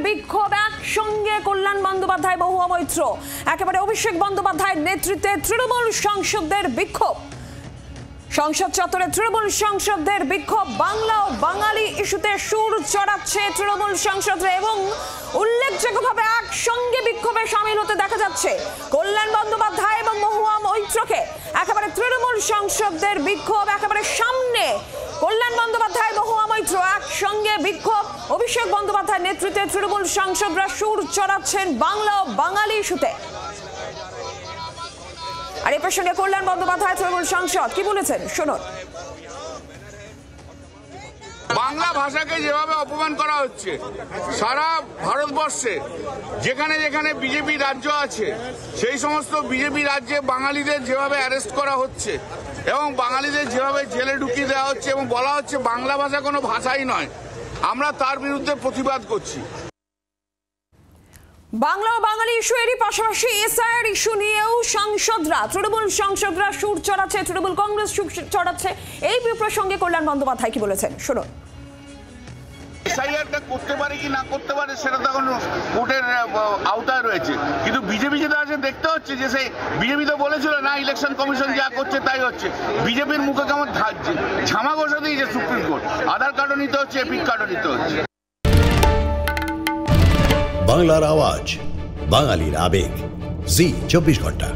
বিক্ষোভ একসঙ্গে কল্যাণ বন্দ্যোপাধ্যায় মহুয়া মৈত্র একেবারে অভিষেক বন্দ্যোপাধ্যায়ের নেতৃত্বে তৃণমূল সাংসদদের বিক্ষোভ। সংসদ চত্বরে তৃণমূল সাংসদদের বিক্ষোভ। বাংলা ও বাঙালি ইস্যুতে সুর চড়াচ্ছে তৃণমূল সাংসদরা এবং উল্লেখযোগ্যভাবে একসঙ্গে বিক্ষোভে সামিল হতে দেখা যাচ্ছে কল্যাণ বন্দ্যোপাধ্যায় এবং মহুয়া মৈত্রকে। একেবারে তৃণমূল সাংসদদের বিক্ষোভ, একেবারে সামনে কল্যাণ বন্দ্যোপাধ্যায় মহুয়া মৈত্র একসঙ্গে বিক্ষোভ। অভিষেক বন্দ্যোপাধ্যায়ের নেতৃত্বে তৃণমূল সাংসদরা সুর চড়াচ্ছেন বাংলা ও বাঙালি ইস্যুতে। আর এই প্রসঙ্গে কল্যাণ বন্দ্যোপাধ্যায় তৃণমূল সাংসদ কি বলেছেন শুনুন। বাংলা ভাষাকে যেভাবে অপমান করা হচ্ছে সারা ভারতবর্ষে, যেখানে যেখানে বিজেপি রাজ্য আছে সেই সমস্ত বিজেপি রাজ্যে বাঙালিদের যেভাবে অ্যারেস্ট করা হচ্ছে এবং বাঙালিদের যেভাবে জেলে ঢুকিয়ে দেওয়া হচ্ছে এবং বলা হচ্ছে বাংলা ভাষা কোনো ভাষাই নয়, আমরা তার বিরুদ্ধে প্রতিবাদ করছি। বাংলা ও বাঙালি ইস্যু এরই পাশাপাশি এসআইআর ইস্যু নিয়েও তৃণমূল সাংসদরা সুর চড়াচ্ছে, তৃণমূল কংগ্রেস সুর চড়াচ্ছে। এই প্রসঙ্গে কল্যাণ বন্দ্যোপাধ্যায় কি বলেছেন শুনুন। এসআইআরটা করতে পারে কি না করতে পারে সেটা তো এখন কোর্টের আওতায় রয়েছে, কিন্তু বিজেপি যেটা আছে দেখতে হচ্ছে যে সেই বিজেপি তো বলেছিল না ইলেকশন কমিশন যা করছে তাই হচ্ছে। বিজেপির মুখে কেমন ঝামা ঘষা দিয়েছে সুপ্রিম কোর্ট, আধার কার্ডও নিতে হচ্ছে, এপিক কার্ডও নিতে হচ্ছে। বাংলার আওয়াজ, বাঙালির আবেগ, জি 24 ঘন্টা।